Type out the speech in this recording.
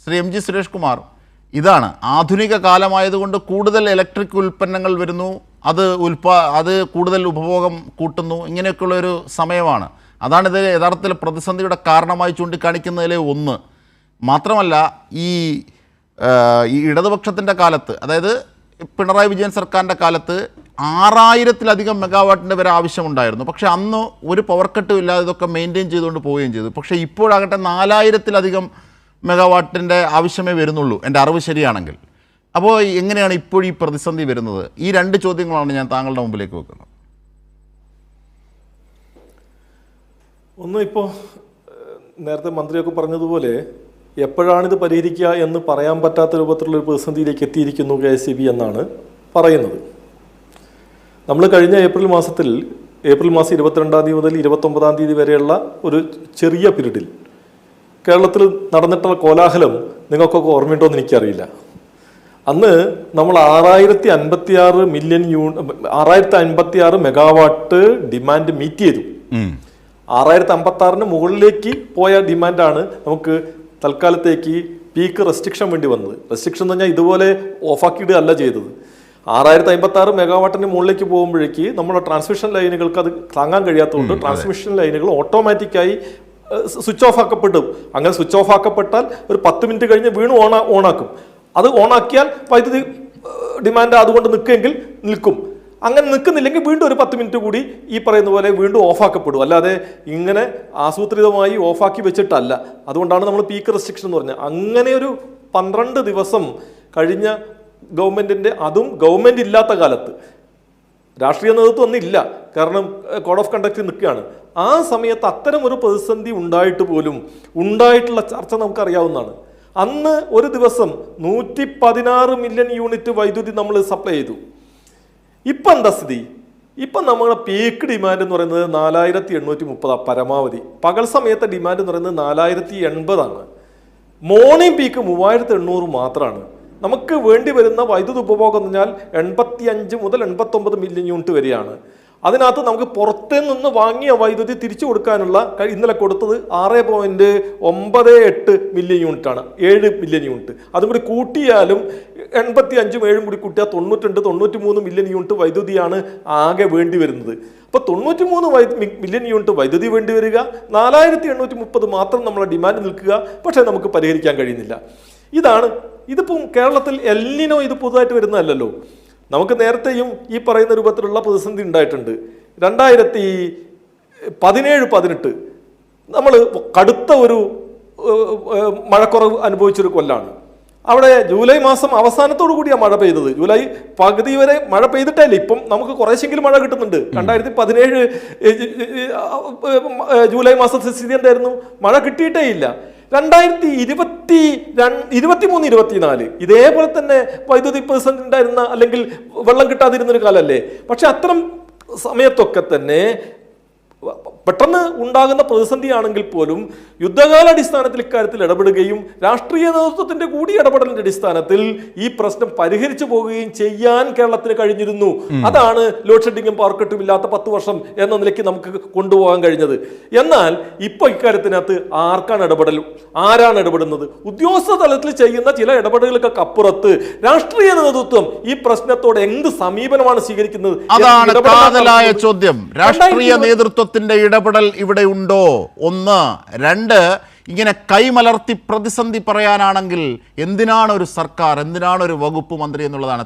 Shri M G Suresh Kumar, ഇതാണ് ആധുനിക കാലമായതുകൊണ്ട് കൂടുതൽ ഇലക്ട്രിക് ഉൽപ്പന്നങ്ങൾ വരുന്നു, അത് കൂടുതൽ ഉപഭോഗം കൂട്ടുന്നു, ഇങ്ങനെയൊക്കെയുള്ളൊരു സമയമാണ്. അതാണിത് യഥാർത്ഥത്തിൽ പ്രതിസന്ധിയുടെ കാരണമായി ചൂണ്ടിക്കാണിക്കുന്നതിലെ ഒന്ന്. മാത്രമല്ല ഈ ഇടതുപക്ഷത്തിൻ്റെ കാലത്ത്, അതായത് പിണറായി വിജയൻ സർക്കാരിൻ്റെ കാലത്ത് 6000-ലധികം മെഗാവാട്ടിൻ്റെ വരെ ആവശ്യമുണ്ടായിരുന്നു. പക്ഷേ അന്ന് ഒരു പവർ കട്ടും ഇല്ലാതെ ഇതൊക്കെ മെയിൻറ്റെയിൻ ചെയ്തുകൊണ്ട് പോവുകയും ചെയ്തു. പക്ഷേ ഇപ്പോഴാകട്ടെ 4000-ലധികം മെഗാവാട്ടിൻ്റെ ആവശ്യമേ വരുന്നുള്ളൂ, എൻ്റെ അറിവ് ശരിയാണെങ്കിൽ. അപ്പോൾ എങ്ങനെയാണ് ഇപ്പോൾ ഈ പ്രതിസന്ധി വരുന്നത്? ഈ രണ്ട് ചോദ്യങ്ങളാണ് ഞാൻ താങ്കളുടെ മുമ്പിലേക്ക് വെക്കുന്നത്. ഒന്ന്, ഇപ്പോൾ നേരത്തെ മന്ത്രിയൊക്കെ പറഞ്ഞതുപോലെ എപ്പോഴാണിത് പരിഹരിക്കുക എന്ന് പറയാൻ പറ്റാത്ത രൂപത്തിലുള്ളൊരു പ്രതിസന്ധിയിലേക്ക് എത്തിയിരിക്കുന്നു KSEB എന്നാണ് പറയുന്നത്. നമ്മൾ കഴിഞ്ഞ ഏപ്രിൽ മാസം 22-ാം തീയതി മുതൽ 29-ാം തീയതി വരെയുള്ള ഒരു ചെറിയ പീരീഡിൽ കേരളത്തിൽ നടന്നിട്ടുള്ള കോലാഹലം നിങ്ങൾക്കൊക്കെ ഓർമ്മയുണ്ടോ എന്ന് എനിക്കറിയില്ല. അന്ന് നമ്മൾ 656 മെഗാവാട്ട് ഡിമാൻഡ് മീറ്റ് ചെയ്തു. 656-ന് മുകളിലേക്ക് പോയ ഡിമാൻഡാണ് നമുക്ക് തൽക്കാലത്തേക്ക് പീക്ക് റെസ്ട്രിക്ഷൻ വേണ്ടി വന്നത്. റെസ്ട്രിക്ഷൻ എന്ന് പറഞ്ഞാൽ ഇതുപോലെ ഓഫാക്കിയിടുക അല്ല ചെയ്തത്. 656 മെഗാവാട്ടിന് മുകളിലേക്ക് പോകുമ്പോഴേക്ക് നമ്മുടെ ട്രാൻസ്മിഷൻ ലൈനുകൾക്ക് അത് താങ്ങാൻ കഴിയാത്തതുകൊണ്ട് ട്രാൻസ്മിഷൻ ലൈനുകൾ ഓട്ടോമാറ്റിക്കായി സ്വിച്ച് ഓഫ് ആക്കപ്പെടും. അങ്ങനെ സ്വിച്ച് ഓഫ് ആക്കപ്പെട്ടാൽ ഒരു 10 മിനിറ്റ് കഴിഞ്ഞ് വീണ്ടും ഓണാക്കും. അത് ഓണാക്കിയാൽ വൈദ്യുതി ഡിമാൻഡ് അതുകൊണ്ട് നിൽക്കുമെങ്കിൽ നിൽക്കും. അങ്ങനെ നിൽക്കുന്നില്ലെങ്കിൽ വീണ്ടും ഒരു 10 മിനിറ്റ് കൂടി ഈ പറയുന്ന പോലെ വീണ്ടും ഓഫാക്കപ്പെടും. അല്ലാതെ ഇങ്ങനെ ആസൂത്രിതമായി ഓഫാക്കി വെച്ചിട്ടല്ല. അതുകൊണ്ടാണ് നമ്മൾ പീക്ക് റെസ്ട്രിക്ഷൻ എന്ന് പറഞ്ഞത്. അങ്ങനെ ഒരു 12 ദിവസം കഴിഞ്ഞ ഗവൺമെന്റിന്റെ, അതും ഗവൺമെന്റ് ഇല്ലാത്ത കാലത്ത്, രാഷ്ട്രീയ നേതൃത്വം ഒന്നും ഇല്ല, കാരണം കോഡ് ഓഫ് കണ്ടക്ട് നിൽക്കുകയാണ്. ആ സമയത്ത് അത്തരം ഒരു പ്രതിസന്ധി ഉണ്ടായിട്ട് പോലും ഉണ്ടായിട്ടുള്ള ചർച്ച നമുക്കറിയാവുന്നതാണ്. അന്ന് ഒരു ദിവസം 116 മില്യൺ യൂണിറ്റ് വൈദ്യുതി നമ്മൾ സപ്ലൈ ചെയ്തു. ഇപ്പം എന്താ സ്ഥിതി? ഇപ്പം നമ്മുടെ പീക്ക് ഡിമാൻഡ് എന്ന് പറയുന്നത് 4830 പരമാവധി. പകൽ സമയത്തെ ഡിമാൻഡ് എന്ന് പറയുന്നത് 4080 മോർണിംഗ് പീക്ക് 3800 മാത്രമാണ്. നമുക്ക് വേണ്ടി വരുന്ന വൈദ്യുതി ഉപഭോഗം എന്ന് പറഞ്ഞാൽ 85 മുതൽ 89 മില്യൺ യൂണിറ്റ് വരെയാണ്. അതിനകത്ത് നമുക്ക് പുറത്തു നിന്ന് വാങ്ങിയ വൈദ്യുതി തിരിച്ചു കൊടുക്കാനുള്ള ഇന്നലെ കൊടുത്തത് 6.98 മില്യൺ യൂണിറ്റ് ആണ്. 7 മില്യൺ യൂണിറ്റ് അതും കൂടി കൂട്ടിയാലും 85-ഉം 7-ഉം കൂടി കൂട്ടിയാൽ 93 മില്യൺ യൂണിറ്റ് വൈദ്യുതിയാണ് ആകെ വേണ്ടി വരുന്നത്. അപ്പോൾ 93 മില്യൺ യൂണിറ്റ് വൈദ്യുതി വേണ്ടി വരിക, 4830 മാത്രം നമ്മളെ ഡിമാൻഡ് നിൽക്കുക. പക്ഷേ നമുക്ക് പരിഹരിക്കാൻ കഴിയുന്നില്ല. ഇതിപ്പം കേരളത്തിൽ എൽനിനോ ഇത് പുതുതായിട്ട് വരുന്നതല്ലല്ലോ. നമുക്ക് നേരത്തെയും ഈ പറയുന്ന രൂപത്തിലുള്ള പ്രതിസന്ധി ഉണ്ടായിട്ടുണ്ട്. 2017-18 നമ്മൾ കടുത്ത ഒരു മഴക്കുറവ് അനുഭവിച്ചൊരു കൊല്ലാണ്. അവിടെ ജൂലൈ മാസം അവസാനത്തോടു കൂടിയാണ് മഴ പെയ്തത്. ജൂലൈ പകുതി വരെ മഴ പെയ്തിട്ടല്ലേ. ഇപ്പം നമുക്ക് കുറേശ്ശെങ്കിലും മഴ കിട്ടുന്നുണ്ട്. 2017 ജൂലൈ മാസത്തെ സ്ഥിതി എന്തായിരുന്നു? മഴ കിട്ടിയിട്ടേ ഇല്ല. 2023-24 ഇതേപോലെ തന്നെ വൈദ്യുതി പ്രതിസന്ധി ഉണ്ടായിരുന്ന, അല്ലെങ്കിൽ വെള്ളം കിട്ടാതിരുന്നൊരു കാലമല്ലേ. പക്ഷെ അത്തരം സമയത്തൊക്കെ തന്നെ പെട്ടെന്ന് ഉണ്ടാകുന്ന പ്രതിസന്ധിയാണെങ്കിൽ പോലും യുദ്ധകാലാടിസ്ഥാനത്തിൽ ഇക്കാര്യത്തിൽ ഇടപെടുകയും രാഷ്ട്രീയ നേതൃത്വത്തിന്റെ കൂടി ഇടപെടലിന്റെ അടിസ്ഥാനത്തിൽ ഈ പ്രശ്നം പരിഹരിച്ചു പോകുകയും ചെയ്യാൻ കേരളത്തിന് കഴിഞ്ഞിരുന്നു. അതാണ് ലോഡ് ഷെഡിങ്ങും പവർ കട്ടും ഇല്ലാത്ത 10 വർഷം എന്ന നിലയ്ക്ക് നമുക്ക് കൊണ്ടുപോകാൻ കഴിഞ്ഞത്. എന്നാൽ ഇപ്പൊ ഇക്കാര്യത്തിനകത്ത് ആരാണ് ഇടപെടുന്നത്? ഉദ്യോഗസ്ഥ തലത്തിൽ ചെയ്യുന്ന ചില ഇടപെടലുകൾക്ക് അപ്പുറത്ത് രാഷ്ട്രീയ നേതൃത്വം ഈ പ്രശ്നത്തോട് എന്ത് സമീപനമാണ് സ്വീകരിക്കുന്നത്? അതാണ് കാതലായ ചോദ്യം. രാഷ്ട്രീയ നേതൃത്വത്തിന്റെ ഇടപെടൽ ഇവിടെ ഉണ്ടോ? 1. 2, ഇങ്ങനെ കൈമലർത്തി പ്രതിസന്ധി പറയാനാണെങ്കിൽ എന്തിനാണ് ഒരു സർക്കാർ, എന്തിനാണ് ഒരു വകുപ്പ് മന്ത്രി എന്നുള്ളതാണ്.